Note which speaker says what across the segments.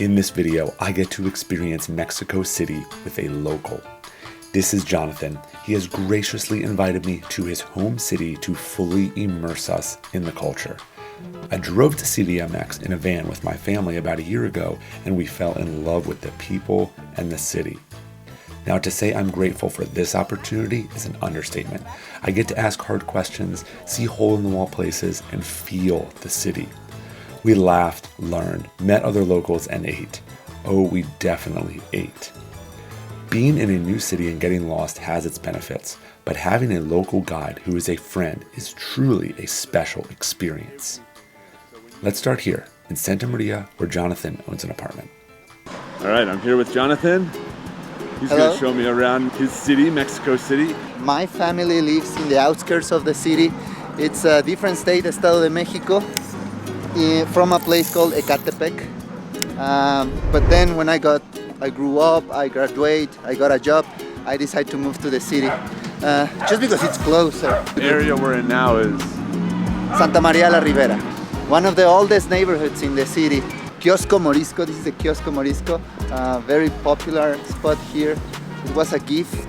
Speaker 1: In this video, I get to experience Mexico City with a local. This is Jonathan. He has graciously invited me to his home city to fully immerse us in the culture. I drove to CDMX in a van with my family about a year ago, and we fell in love with the people and the city. Now, to say I'm grateful for this opportunity is an understatement. I get to ask hard questions, see hole-in-the-wall places, and feel the city. We laughed, learned, met other locals, and ate. Oh, we definitely ate. Being in a new city and getting lost has its benefits, but having a local guide who is a friend is truly a special experience. Let's start here in Santa Maria, where Jonathan owns an apartment. All right, I'm here with Jonathan. He's going to show me around his city, Mexico City.
Speaker 2: My family lives in the outskirts of the city. It's a different state, Estado de Mexico, from a place called Ecatepec. But then when I grew up, I graduated, I got a job, I decided to move to the city. Just because it's closer.
Speaker 1: The area we're in now is
Speaker 2: Santa Maria la Ribera, one of the oldest neighborhoods in the city. Kiosco Morisco, this is the Kiosco Morisco, very popular spot here. It was a gift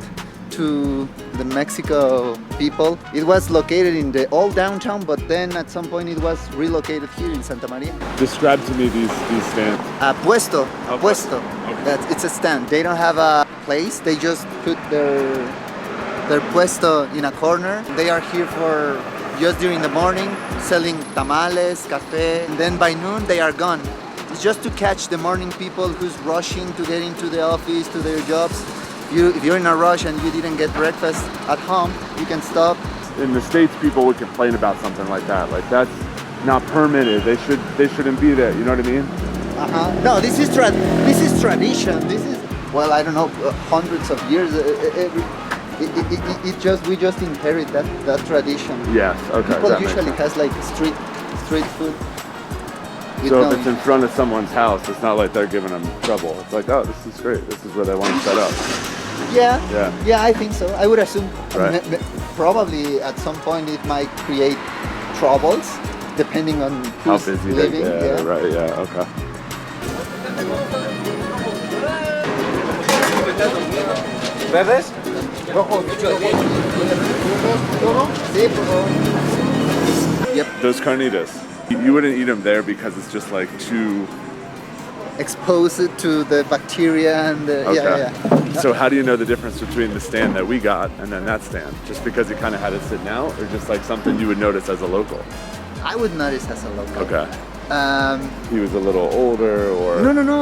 Speaker 2: to the Mexico people. It was located in the old downtown, but then at some point it was relocated here in Santa Maria.
Speaker 1: Describe to me these stands.
Speaker 2: Puesto.
Speaker 1: Okay.
Speaker 2: It's a stand. They don't have a place. They just put their puesto in a corner. They are here for just during the morning, selling tamales, cafe, and then by noon they are gone. It's just to catch the morning people who's rushing to get into the office, to their jobs. If you're in a rush and you didn't get breakfast at home, you can stop.
Speaker 1: In the States, people would complain about something like that. Like, that's not permitted. They shouldn't be there. You know what I mean?
Speaker 2: No, this is tradition. This is, well, I don't know, hundreds of years. We just inherit that tradition.
Speaker 1: Yes. Okay.
Speaker 2: People usually has like street food.
Speaker 1: So if it's in front of someone's house, it's not like they're giving them trouble. It's like, oh, this is great. This is where they want to set up.
Speaker 2: Yeah, I think so. I would assume.
Speaker 1: Right.
Speaker 2: Probably at some point it might create troubles, depending on
Speaker 1: how
Speaker 2: who's
Speaker 1: busy
Speaker 2: living.
Speaker 1: Yeah, right. Yeah. Okay.
Speaker 2: ¿Verdes? Yep.
Speaker 1: Those carnitas, you wouldn't eat them there because it's just like too
Speaker 2: exposed to the bacteria and the,
Speaker 1: okay.
Speaker 2: Yeah.
Speaker 1: So how do you know the difference between the stand that we got and then that stand? Just because you kind of had it sitting out, or just like something you would notice as a local?
Speaker 2: I would notice as a local.
Speaker 1: Okay. He was a little older, or
Speaker 2: no.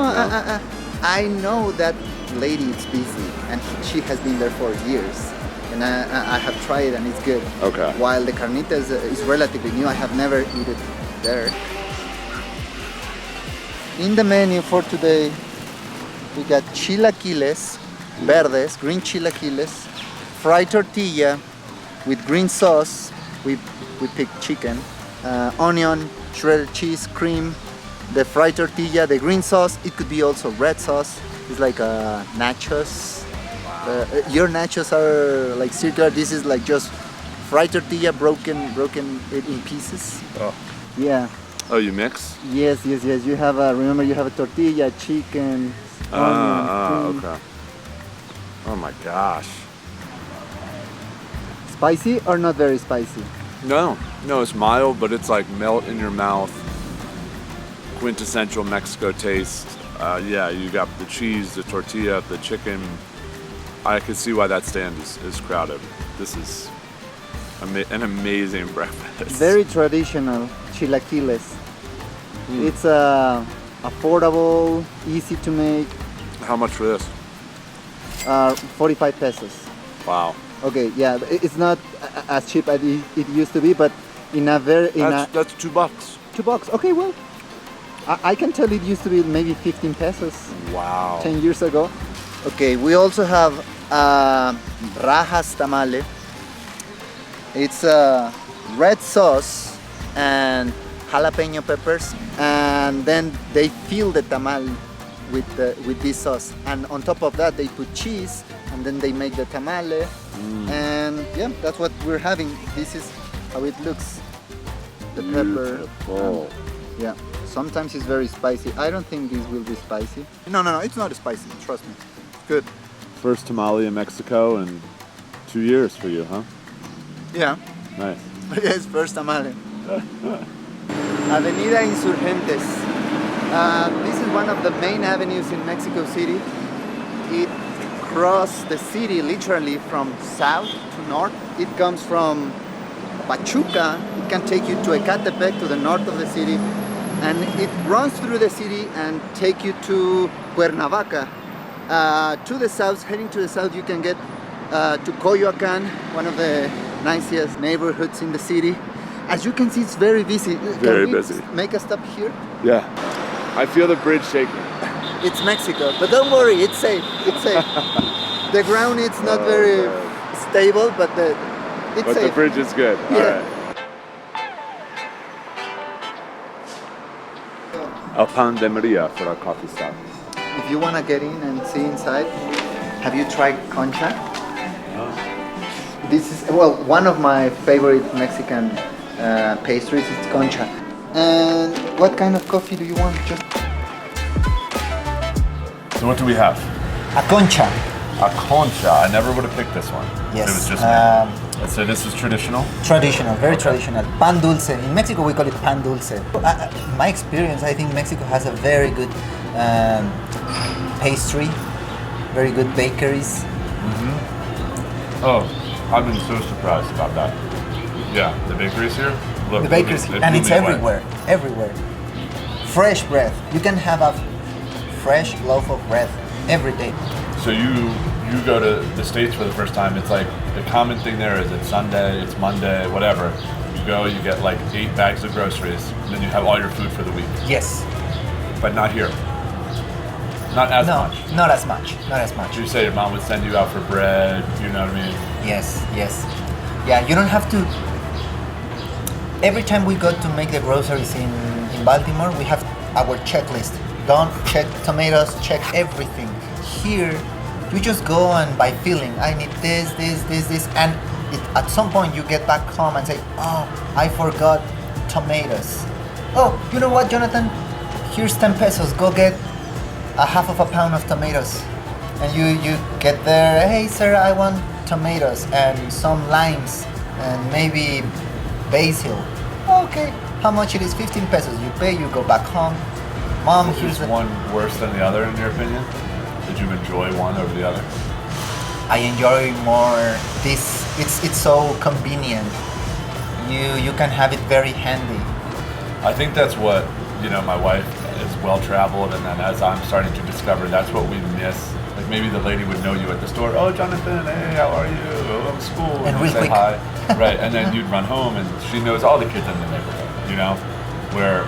Speaker 2: I know that lady is busy, and she has been there for years, and I have tried it and it's good.
Speaker 1: Okay.
Speaker 2: While the carnitas is relatively new, I have never eaten there. In the menu for today, we got chilaquiles, verdes, green chilaquiles, fried tortilla with green sauce. We picked chicken, onion, shredded cheese, cream, the fried tortilla, the green sauce. It could be also red sauce. It's like nachos. Your nachos are like circular. This is like just fried tortilla broken in pieces.
Speaker 1: Oh.
Speaker 2: Yeah.
Speaker 1: Oh, you mix?
Speaker 2: Yes. You have remember you have a tortilla, chicken, onion, cream.
Speaker 1: Okay. Oh my gosh.
Speaker 2: Spicy or not very spicy?
Speaker 1: No, it's mild, but it's like melt in your mouth. Quintessential Mexico taste. Yeah, you got the cheese, the tortilla, the chicken. I can see why that stand is crowded. This is an amazing breakfast.
Speaker 2: Very traditional chilaquiles. It's affordable, easy to make.
Speaker 1: How much for this?
Speaker 2: 45 pesos.
Speaker 1: Wow.
Speaker 2: Okay, yeah, it's not as cheap as it used to be, but that's
Speaker 1: $2.
Speaker 2: $2. Okay, well, I can tell it used to be maybe 15 pesos.
Speaker 1: Wow.
Speaker 2: 10 years ago. Okay, we also have rajas tamale. It's red sauce and jalapeno peppers, and then they fill the tamal with this sauce, and on top of that they put cheese, and then they make the tamale. And yeah, that's what we're having. This is how it looks. The pepper.
Speaker 1: Oh.
Speaker 2: Yeah. Sometimes it's very spicy. I don't think this will be spicy. No, it's not spicy. Trust me. Good.
Speaker 1: First tamale in Mexico in 2 years for you, huh?
Speaker 2: Yeah.
Speaker 1: Nice.
Speaker 2: Yes, first tamale. Avenida Insurgentes. This is one of the main avenues in Mexico City. It crosses the city literally from south to north. It comes from Pachuca. It can take you to Ecatepec, to the north of the city, and it runs through the city and take you to Cuernavaca. To the south, heading to the south, you can get to Coyoacan, one of the nicest neighborhoods in the city. As you can see, it's very busy.
Speaker 1: Very busy.
Speaker 2: Make a stop here?
Speaker 1: Yeah. I feel the bridge shaking.
Speaker 2: It's Mexico, but don't worry, it's safe. It's safe. The ground is not very stable, but it's safe.
Speaker 1: The bridge is good.
Speaker 2: Yeah.
Speaker 1: All right. El Pan de Maria for our coffee stop.
Speaker 2: If you want to get in and see inside, have you tried concha? This is, well, one of my favorite Mexican pastries is concha. And what kind of coffee do you want? Just
Speaker 1: So what do we have?
Speaker 2: a concha.
Speaker 1: A concha. I never would have picked this one.
Speaker 2: Yes.
Speaker 1: It was just me. So this is traditional?
Speaker 2: Traditional, very traditional. Pan dulce. In Mexico, we call it pan dulce. My experience, I think Mexico has a very good pastry, very good bakeries.
Speaker 1: Oh, I've been so surprised about that. Yeah, the bakeries here. Look,
Speaker 2: The bakeries, and it's everywhere, everywhere. Fresh bread. You can have a fresh loaf of bread every day.
Speaker 1: So you go to the States for the first time, it's like the common thing there is it's Sunday, it's Monday, whatever. You go, you get like 8 bags of groceries, and then you have all your food for the week.
Speaker 2: Yes.
Speaker 1: But not here. Not as
Speaker 2: No,
Speaker 1: much.
Speaker 2: not as much. Not as much.
Speaker 1: You say your mom would send you out for bread, you know what I mean?
Speaker 2: Yes, yes. Yeah, you don't have to. Every time we go to make the groceries in Baltimore, we have our checklist. Don't check tomatoes, check everything. Here, you just go and by feeling, I need this, and at some point you get back home and say, oh, I forgot tomatoes. Oh, you know what, Jonathan? Here's 10 pesos, go get a half of a pound of tomatoes. And you get there, hey sir, I want tomatoes and some limes and maybe basil. Okay, how much it is? 15 pesos. You pay, you go back home. Mom, here's
Speaker 1: Is one worse than the other in your opinion? Did you enjoy one over the other?
Speaker 2: I enjoy more this. It's so convenient. You can have it very handy.
Speaker 1: I think that's what, my wife is well traveled, and then as I'm starting to discover, that's what we miss. Like maybe the lady would know you at the store. Oh, Jonathan, hey, how are you? Oh, I'm school.
Speaker 2: And
Speaker 1: you
Speaker 2: real
Speaker 1: say
Speaker 2: quick.
Speaker 1: hi. Right, and then you'd run home, and she knows all the kids in the neighborhood, Where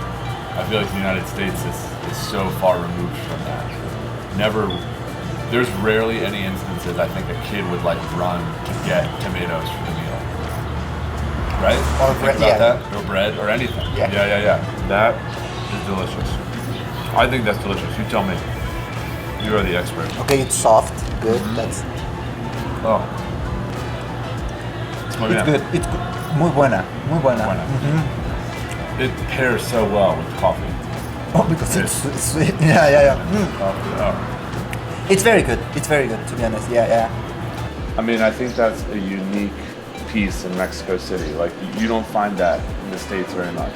Speaker 1: I feel like the United States is so far removed from that. There's rarely any instances I think a kid would run to get tomatoes for the meal. Right?
Speaker 2: Or
Speaker 1: Think
Speaker 2: bread,
Speaker 1: about
Speaker 2: yeah.
Speaker 1: that? Or bread, or anything.
Speaker 2: Yeah.
Speaker 1: That is delicious. I think that's delicious. You tell me. You are the expert.
Speaker 2: Okay, it's soft, good. That's
Speaker 1: Oh. Muy
Speaker 2: it's
Speaker 1: bien.
Speaker 2: good. It's good. Muy buena, muy buena.
Speaker 1: Buena. It pairs so well with coffee.
Speaker 2: Oh, because it's sweet. Yeah.
Speaker 1: Coffee, oh.
Speaker 2: It's very good. It's very good, to be honest. Yeah.
Speaker 1: I mean, I think that's a unique piece in Mexico City. Like, you don't find that in the States very much.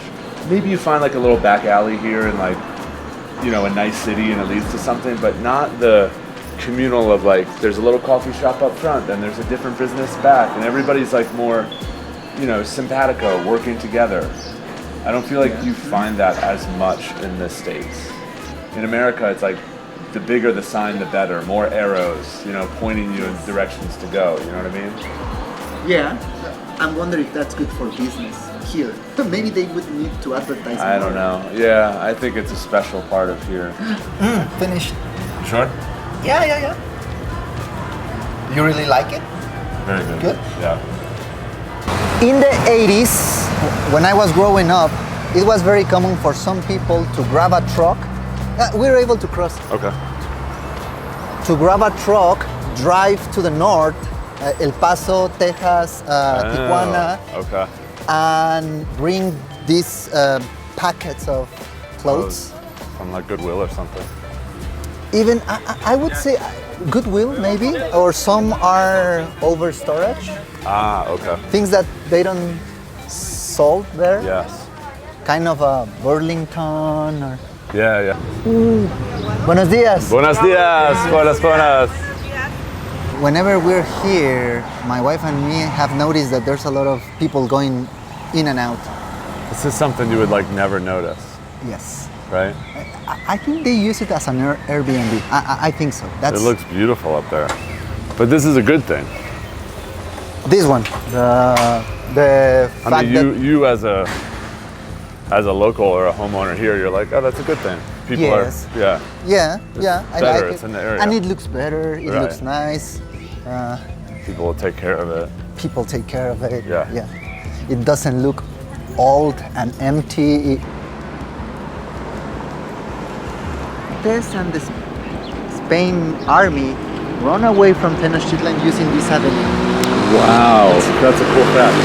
Speaker 1: Maybe you find a little back alley here in a nice city and it leads to something, but not the communal of there's a little coffee shop up front and there's a different business back and everybody's more, simpatico, working together. I don't feel like you find that as much in the States. In America, it's the bigger the sign, the better. More arrows, pointing you in directions to go. You know what I mean?
Speaker 2: Yeah. I'm wondering if that's good for business here. Maybe they would need to advertise.
Speaker 1: I don't know. Yeah, I think it's a special part of here.
Speaker 2: Finished.
Speaker 1: Sure?
Speaker 2: Yeah. You really like it?
Speaker 1: Very good.
Speaker 2: Good?
Speaker 1: Yeah.
Speaker 2: In the 80s, when I was growing up, it was very common for some people to grab a truck. We were able to cross.
Speaker 1: Okay.
Speaker 2: To grab a truck, drive to the north, El Paso, Texas, Tijuana,
Speaker 1: Okay.
Speaker 2: and bring these packets of clothes.
Speaker 1: From like Goodwill or something.
Speaker 2: Even I would say Goodwill maybe, or some are over storage.
Speaker 1: Ah, okay.
Speaker 2: Things that they don't sold there.
Speaker 1: Yes.
Speaker 2: Kind of a Burlington or.
Speaker 1: Yeah.
Speaker 2: Buenos dias.
Speaker 1: Buenos dias. Buenas.
Speaker 2: Whenever we're here, my wife and me have noticed that there's a lot of people going in and out.
Speaker 1: This is something you would like never notice,
Speaker 2: Yes.
Speaker 1: right?
Speaker 2: I think they use it as an Airbnb. I think so.
Speaker 1: It looks beautiful up there. But this is a good thing.
Speaker 2: This one. The fact
Speaker 1: I mean,
Speaker 2: that
Speaker 1: you as a local or a homeowner here, you're like, oh, that's a good thing. People
Speaker 2: Yes.
Speaker 1: are, yeah.
Speaker 2: yeah, I
Speaker 1: better,
Speaker 2: like
Speaker 1: it's
Speaker 2: it.
Speaker 1: in the area.
Speaker 2: And it looks better. It
Speaker 1: Right.
Speaker 2: looks nice.
Speaker 1: People will take care of it.
Speaker 2: People take care of it.
Speaker 1: Yeah.
Speaker 2: It doesn't look old and empty. Cortés and the Spain army run away from Tenochtitlan using this avenue.
Speaker 1: Wow, that's a cool fact.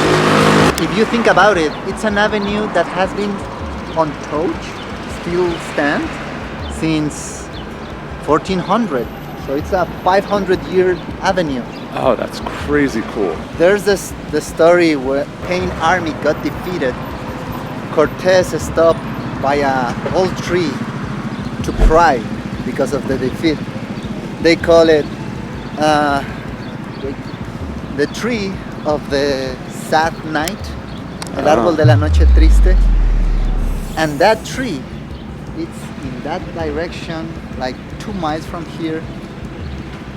Speaker 2: If you think about it, it's an avenue that has been untouched, still stand since 1400. So it's a 500-year avenue.
Speaker 1: Oh, that's crazy cool.
Speaker 2: There's the story where Spain army got defeated. Cortés stopped by a old tree to cry because of the defeat. They call it the tree of the sad night, el árbol de la noche triste. And that tree, it's in that direction, like 2 miles from here.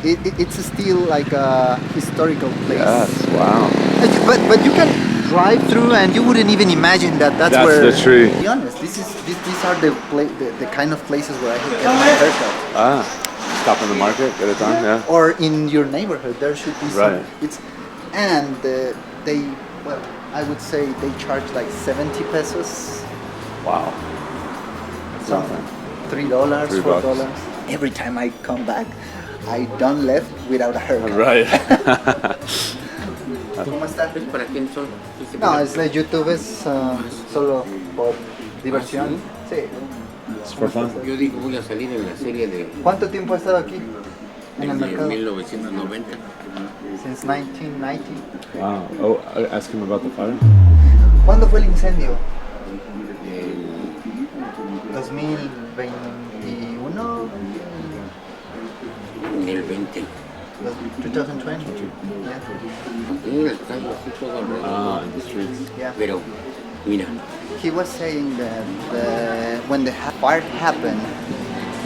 Speaker 2: It's still like a historical place.
Speaker 1: Yes, wow.
Speaker 2: But you can drive through and you wouldn't even imagine that that's where.
Speaker 1: the tree.
Speaker 2: To be honest, these are the kind of places where I can get my haircut.
Speaker 1: Ah, stop in the market, get it done, yeah.
Speaker 2: Or in your neighborhood, there should be some.
Speaker 1: Right.
Speaker 2: I would say they charge like 70 pesos.
Speaker 1: Wow.
Speaker 2: Something. $3,
Speaker 1: $3.
Speaker 2: $4. Every time I come back, I done left without a haircut.
Speaker 1: Right.
Speaker 2: ¿Cómo está?
Speaker 3: ¿Para quién son?
Speaker 2: No, es de YouTube, es solo por diversión. Sí.
Speaker 1: It's for fun.
Speaker 3: Yo digo voy a salir en la serie de
Speaker 2: ¿Cuánto tiempo ha estado aquí en el
Speaker 3: desde
Speaker 2: mercado?
Speaker 3: 1990.
Speaker 2: Since 1990.
Speaker 1: Wow. Oh, ask him about the fire.
Speaker 2: ¿Cuándo fue el incendio?
Speaker 3: El
Speaker 2: 2021.
Speaker 3: En el 20.
Speaker 2: 2020. Yeah.
Speaker 3: En el calle así todo alrededor.
Speaker 1: Ah, in the streets.
Speaker 2: Yeah.
Speaker 3: Pero mira,
Speaker 2: He was saying that when the fire happened,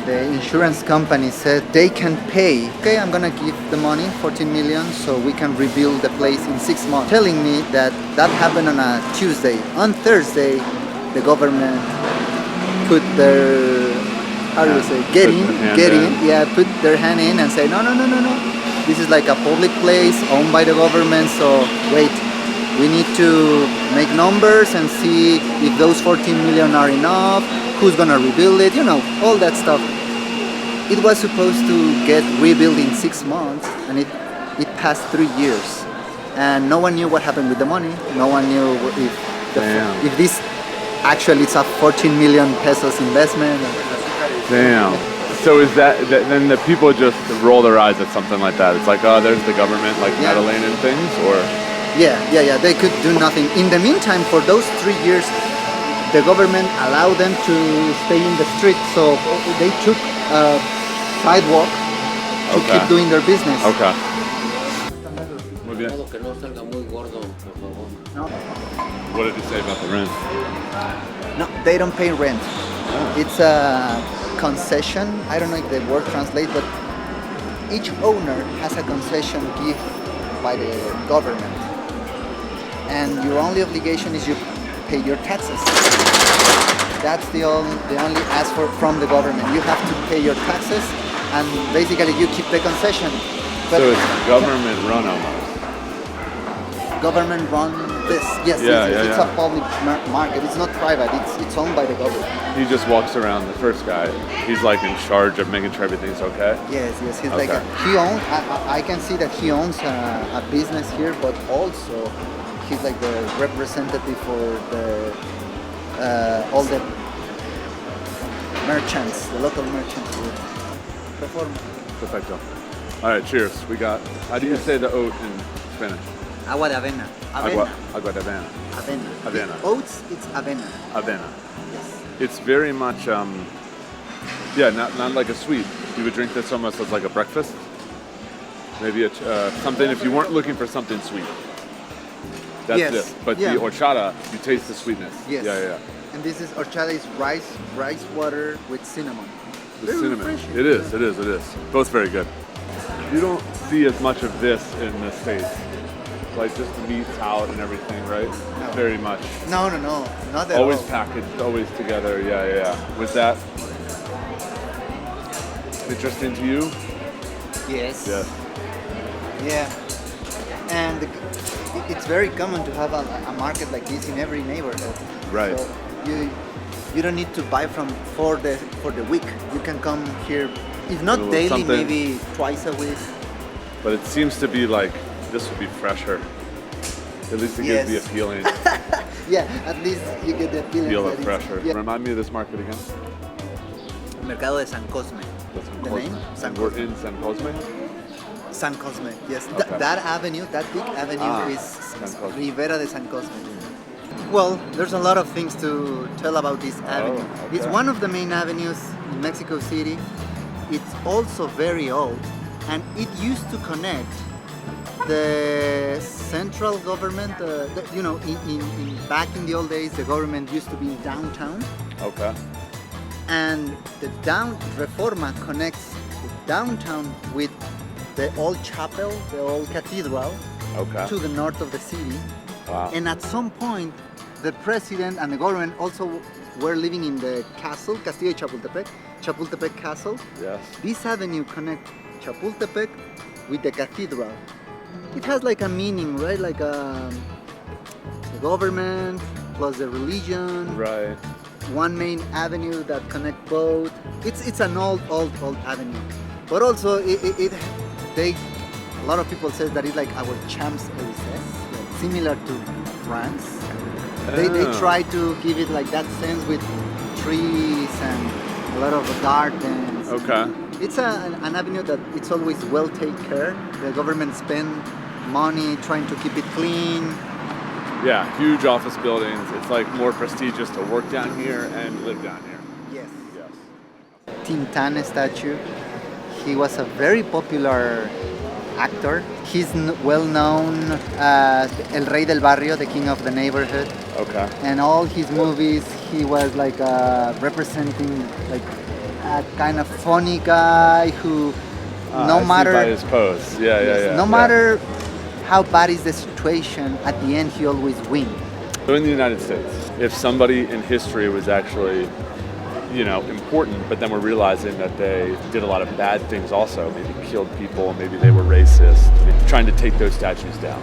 Speaker 2: the insurance company said they can pay. Okay, I'm gonna give the money, 14 million, so we can rebuild the place in 6 months. Telling me that happened on a Tuesday. On Thursday, the government put their, how do you say, get in, put their hand in and say, no. This is like a public place owned by the government, so wait. We need to make numbers and see if those 14 million are enough, who's gonna rebuild it, all that stuff. It was supposed to get rebuilt in 6 months, and it passed 3 years. And no one knew what happened with the money. No one knew if this actually it's a 14 million pesos investment.
Speaker 1: Damn. So is that then the people just roll their eyes at something like that? It's like, oh, there's the government like meddling in things, or?
Speaker 2: Yeah. They could do nothing. In the meantime, for those 3 years, the government allowed them to stay in the street. So they took a sidewalk to keep doing their business.
Speaker 1: Okay. Muy bien.
Speaker 3: todo que no salga muy gordo, por favor.
Speaker 2: No,
Speaker 1: What did he say about the rent?
Speaker 2: no, they don't pay rent. It's a concession. I don't know if the word translates, but each owner has a concession given by the government. And your only obligation is you pay your taxes. That's the only ask for from the government. You have to pay your taxes, and basically you keep the concession. But
Speaker 1: So it's government run almost.
Speaker 2: government run this. Yes, it's a public market. It's not private. It's owned by the government.
Speaker 1: He just walks around, the first guy. He's like in charge of making sure everything's okay.
Speaker 2: Yes. He's like
Speaker 1: Okay.
Speaker 2: he owns. I can see that he owns a business here, but also he's like the representative for the all the merchants, the local merchants with Reforma.
Speaker 4: Perfecto. All right, cheers. We got, how do you say the oat in Spanish?
Speaker 2: Agua de avena.
Speaker 4: Agua de avena.
Speaker 2: Avena.
Speaker 4: Avena.
Speaker 2: The oats, it's avena.
Speaker 4: Avena.
Speaker 2: Yes.
Speaker 4: It's very much, not like a sweet. You would drink this almost as like a breakfast. Maybe something if you weren't looking for something sweet. That's
Speaker 2: Yes.
Speaker 4: it. But
Speaker 2: Yeah.
Speaker 4: the horchata, you taste the sweetness.
Speaker 2: Yes.
Speaker 4: Yeah.
Speaker 2: And this is horchata is rice water with cinnamon.
Speaker 4: The
Speaker 2: Very
Speaker 4: cinnamon.
Speaker 2: refreshing.
Speaker 4: It is. Both very good. You don't see as much of this in the States. Like just the meats out and everything, right?
Speaker 2: No.
Speaker 4: Very much.
Speaker 2: No, not at
Speaker 4: Always
Speaker 2: all.
Speaker 4: packaged, always together. Yeah. Was that interesting to you?
Speaker 2: Yes.
Speaker 4: Yeah.
Speaker 2: Yeah. And it's very common to have a market like this in every neighborhood.
Speaker 4: Right.
Speaker 2: So you don't need to buy for the week. You can come here, if not
Speaker 4: A little
Speaker 2: daily,
Speaker 4: something.
Speaker 2: maybe twice a week.
Speaker 4: But it seems to be like this would be fresher. At least it gives the
Speaker 2: Yes.
Speaker 4: appealing
Speaker 2: Yeah, at least you get the feeling
Speaker 4: feel
Speaker 2: that
Speaker 4: of
Speaker 2: it's-
Speaker 4: fresher.
Speaker 2: Yeah.
Speaker 4: Remind me of this market again.
Speaker 2: Mercado de San Cosme. The name? San
Speaker 4: And we're
Speaker 2: Cosme.
Speaker 4: in San Cosme.
Speaker 2: San Cosme, yes.
Speaker 4: Okay.
Speaker 2: That avenue, that big avenue is
Speaker 4: San Cosme.
Speaker 2: Ribera de San Cosme. Well, there's a lot of things to tell about this avenue.
Speaker 4: okay.
Speaker 2: It's one of the main avenues in Mexico City. It's also very old, and it used to connect the central government. Back in the old days, the government used to be in downtown,
Speaker 4: Okay.
Speaker 2: and the Reforma connects the downtown with the old chapel, the old cathedral,
Speaker 4: Okay.
Speaker 2: to the north of the city.
Speaker 4: Wow.
Speaker 2: And at some point, the president and the government also were living in the castle, Castillo de Chapultepec Castle.
Speaker 4: Yes.
Speaker 2: This avenue connects Chapultepec with the cathedral. It has like a meaning, right? Like the government plus the religion.
Speaker 4: Right.
Speaker 2: One main avenue that connect both. It's an old avenue, but also a lot of people say that it's like our Champs-Élysées, similar to France. They
Speaker 4: Ah.
Speaker 2: try to give it like that sense with trees and a lot of gardens.
Speaker 4: Okay.
Speaker 2: It's an avenue that it's always well taken care. The government spend money trying to keep it clean.
Speaker 4: Yeah, huge office buildings. It's like more prestigious to work down here and live down here.
Speaker 2: Yes.
Speaker 4: Yes.
Speaker 2: Tintin statue. He was a very popular actor. He's well known as El Rey del Barrio, the king of the neighborhood.
Speaker 4: Okay.
Speaker 2: And all his movies, he was like representing like a kind of funny guy who,
Speaker 4: I see by his pose. Yeah.
Speaker 2: no matter how bad is the situation, at the end he always wins.
Speaker 4: So in the United States, if somebody in history was actually, important, but then we're realizing that they did a lot of bad things also, maybe killed people, maybe they were racist, trying to take those statues down.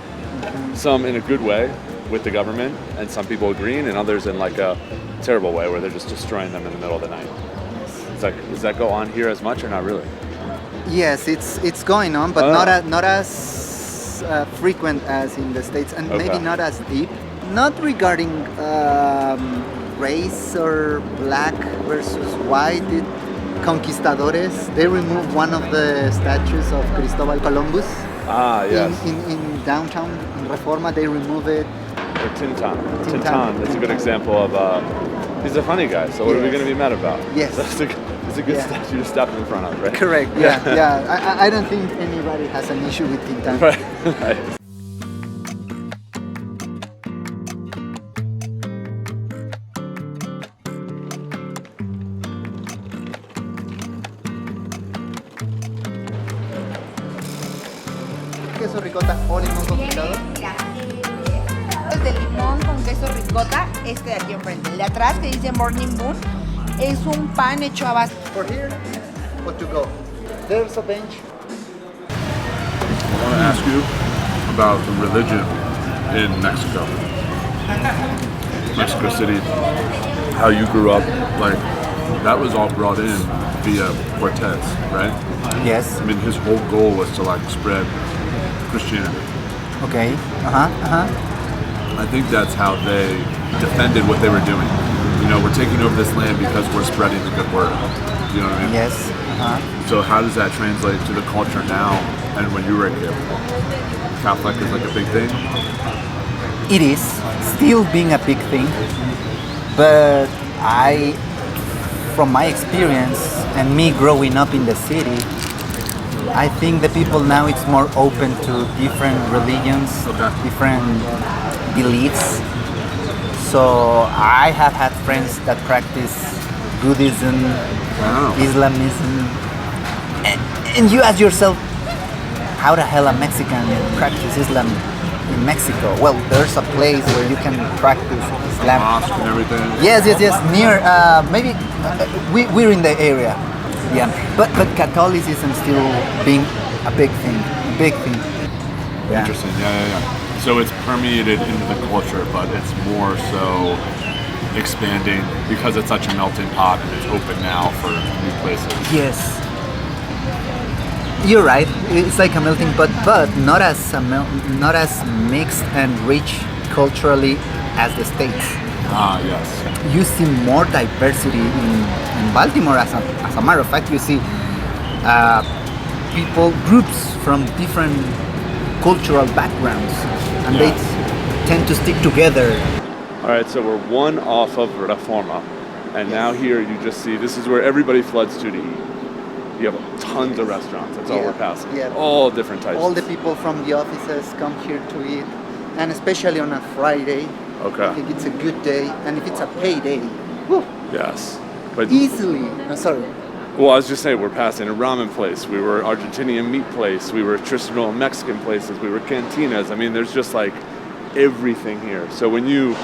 Speaker 4: Some in a good way with the government, and some people agreeing, and others in like a terrible way where they're just destroying them in the middle of the night. Does that go on here as much or not really?
Speaker 2: Yes, it's going on, but
Speaker 4: Oh.
Speaker 2: not as frequent as in the States, and maybe
Speaker 4: Okay.
Speaker 2: not as deep. Not regarding race or black versus white. Conquistadores. They removed one of the statues of Cristobal Columbus
Speaker 4: Ah, yes.
Speaker 2: in downtown in Reforma. They remove it.
Speaker 4: Or Tintin.
Speaker 2: Tintin.
Speaker 4: That's a good example of, he's a funny guy, so what are we
Speaker 2: Yes.
Speaker 4: going to be mad about?
Speaker 2: Yes.
Speaker 4: It's a good
Speaker 2: Yeah.
Speaker 4: statue to step in front of, right?
Speaker 2: Correct. Yeah. I don't think anybody has an issue with Tintin.
Speaker 4: Right.
Speaker 2: Queso ricota o limón confitada.
Speaker 5: Es de limón con queso ricota, este de aquí enfrente. El de atrás que dice Morning Moon es un pan hecho a base.
Speaker 2: For here or to go? There's a bench.
Speaker 6: I want to ask you about the religion in Mexico. Mexico City, how you grew up, like that was all brought in via Cortez, right?
Speaker 2: Yes.
Speaker 6: I mean, his whole goal was to like spread Christianity.
Speaker 2: Okay.
Speaker 6: I think that's how they defended what they were doing. you know, we're taking over this land because we're spreading the good word. You know what I mean?
Speaker 2: Yes.
Speaker 6: So how does that translate to the culture now and when you were a kid? Catholic is like a big thing?
Speaker 2: It is still being a big thing, but from my experience and me growing up in the city, I think the people now it's more open to different religions, different beliefs. So I have had friends that practice Buddhism, Islamism, and you ask yourself, how the hell a Mexican practice Islam in Mexico? Well, there's a place where you can practice Islam.
Speaker 6: Mosque and everything.
Speaker 2: Yes. Near, maybe we're in the area. Yeah, but Catholicism still being a big thing. Yeah.
Speaker 6: Interesting. Yeah. So it's permeated into the culture, but it's more so expanding because it's such a melting pot and it's open now for new places.
Speaker 2: Yes. You're right. It's like a melting pot, but not as mixed and rich culturally as the States.
Speaker 6: Ah, yes.
Speaker 2: You see more diversity in Baltimore. As a matter of fact, you see groups from different cultural backgrounds, and they tend to stick together.
Speaker 4: All right, so we're one off of Reforma, and now here you just see this is where everybody floods to eat. You have tons of restaurants. That's all we're passing.
Speaker 2: Yeah.
Speaker 4: All different types.
Speaker 2: All the people from the offices come here to eat, and especially on a Friday.
Speaker 4: Okay.
Speaker 2: I think it's a good day, and if it's a payday, whew,
Speaker 4: Yes. But
Speaker 2: easily. Sorry.
Speaker 4: well, I was just saying, we're passing a ramen place. We were Argentinian meat place. We were traditional Mexican places. We were cantinas. I mean, there's just like everything here. So when you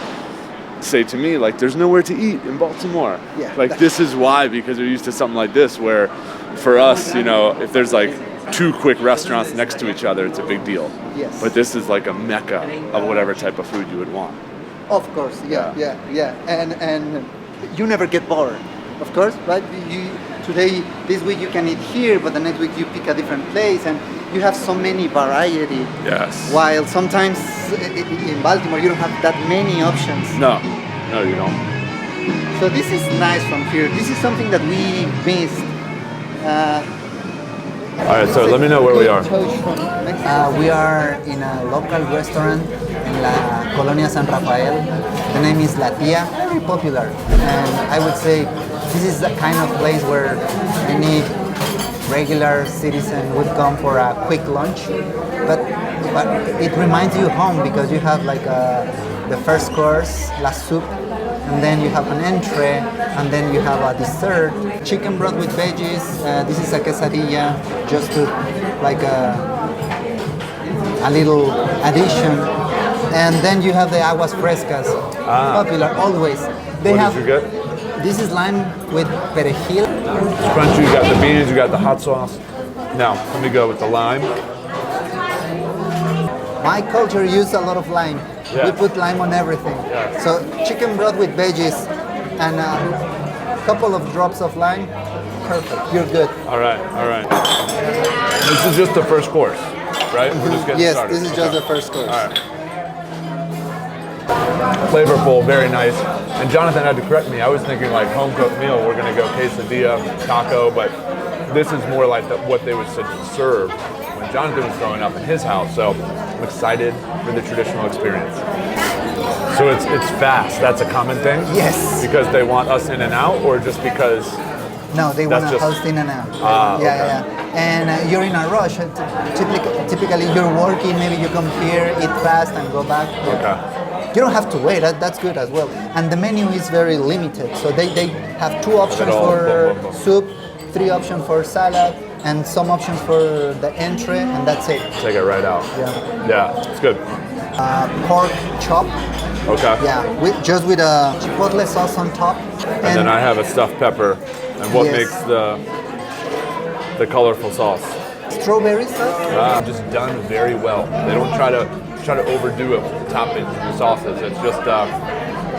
Speaker 4: say to me, like, there's nowhere to eat in Baltimore.
Speaker 2: Yeah.
Speaker 4: Like, this is why, because we're used to something like this, where for us, you know, if there's like 2 quick restaurants next to each other, it's a big deal.
Speaker 2: Yes.
Speaker 4: But this is like a mecca of whatever type of food you would want.
Speaker 2: Of course, yeah. And you never get bored, of course, right? This week you can eat here, but the next week you pick a different place, and you have so many variety.
Speaker 4: Yes.
Speaker 2: While sometimes in Baltimore you don't have that many options.
Speaker 4: No, you don't.
Speaker 2: So this is nice from here. This is something that we missed.
Speaker 4: All right, so let me know where we are.
Speaker 2: We are in a local restaurant in La Colonia San Rafael. The name is La Tía, very popular. And I would say this is the kind of place where any regular citizen would come for a quick lunch. But it reminds you home because you have like the first course, la soup, and then you have an entree, and then you have a dessert. Chicken broth with veggies. This is a quesadilla, just to like a little addition. And then you have the aguas frescas, popular always. They
Speaker 4: What did you get?
Speaker 2: This is lime with perejil.
Speaker 4: It's crunchy, you got the beans, you got the hot sauce. Now, let me go with the lime.
Speaker 2: My culture uses a lot of lime.
Speaker 4: Yeah.
Speaker 2: We put lime on everything.
Speaker 4: Yeah.
Speaker 2: So chicken broth with veggies and a couple of drops of lime, perfect. You're good.
Speaker 4: All right. This is just the first course, right? We're just getting started.
Speaker 2: Yes, this is just the first course.
Speaker 4: All right. Flavorful, very nice. And Jonathan had to correct me. I was thinking like home cooked meal. We're gonna go quesadilla, taco, but this is more like what they would serve when Jonathan was growing up in his house. So I'm excited for the traditional experience. So it's fast. That's a common thing.
Speaker 2: Yes.
Speaker 4: Because they want us in and out, or just because?
Speaker 2: No, they want
Speaker 4: That's
Speaker 2: to
Speaker 4: just-
Speaker 2: host in and out.
Speaker 4: Okay.
Speaker 2: Yeah. And you're in a rush. Typically, you're working. Maybe you come here, eat fast, and go back.
Speaker 4: Okay.
Speaker 2: You don't have to wait. That's good as well. And the menu is very limited. So they have 2 options for soup, 3 options for salad, and some options for the entree, and that's it.
Speaker 4: Take it right out. Yeah, it's good.
Speaker 2: Pork chop.
Speaker 4: Okay.
Speaker 2: Yeah, just with a chipotle sauce on top.
Speaker 4: And then I have a stuffed pepper. And what
Speaker 2: Yes.
Speaker 4: makes the colorful sauce?
Speaker 2: Strawberry sauce.
Speaker 4: Just done very well. They don't try to overdo it with the toppings and the sauces. It's just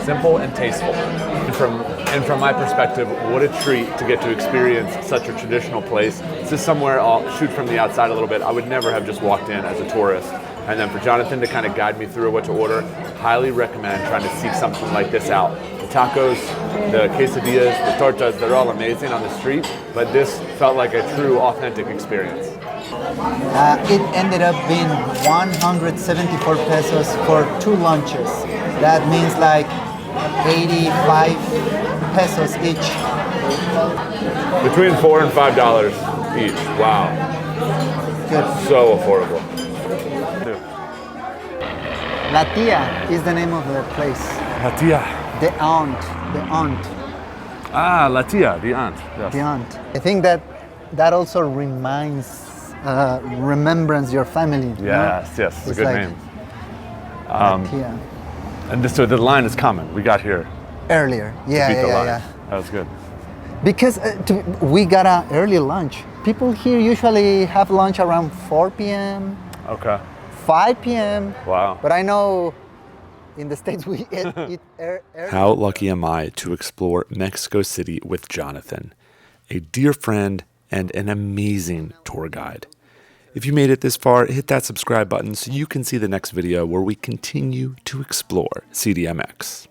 Speaker 4: simple and tasteful. And from my perspective, what a treat to get to experience such a traditional place. This is somewhere I'll shoot from the outside a little bit. I would never have just walked in as a tourist. And then for Jonathan to kind of guide me through what to order, highly recommend trying to seek something like this out. The tacos, The quesadillas, the tortas, they're all amazing on the street, but this felt like a true, authentic experience.
Speaker 2: It ended up being 174 pesos for 2 lunches. That means like 85 pesos each.
Speaker 4: Between $4 and $5 each. Wow.
Speaker 2: Good.
Speaker 4: So affordable.
Speaker 2: La Tia is the name of the place.
Speaker 4: La tia.
Speaker 2: The aunt. The aunt.
Speaker 4: Ah, la tia, the aunt. Yes.
Speaker 2: The aunt. I think that also remembrance your family.
Speaker 4: Yes,
Speaker 2: no?
Speaker 4: yes, it's a
Speaker 2: It's
Speaker 4: good
Speaker 2: like
Speaker 4: name.
Speaker 2: La Tia.
Speaker 4: And so the line is coming. We got here
Speaker 2: Earlier. Yeah,
Speaker 4: to beat the line.
Speaker 2: yeah.
Speaker 4: That was good.
Speaker 2: Because we got an early lunch. People here usually have lunch around 4 p.m.,
Speaker 4: Okay.
Speaker 2: 5 p.m.
Speaker 4: Wow.
Speaker 2: But I know in the States we eat early.
Speaker 1: How lucky am I to explore Mexico City with Jonathan, a dear friend and an amazing tour guide. If you made it this far, hit that subscribe button so you can see the next video where we continue to explore CDMX.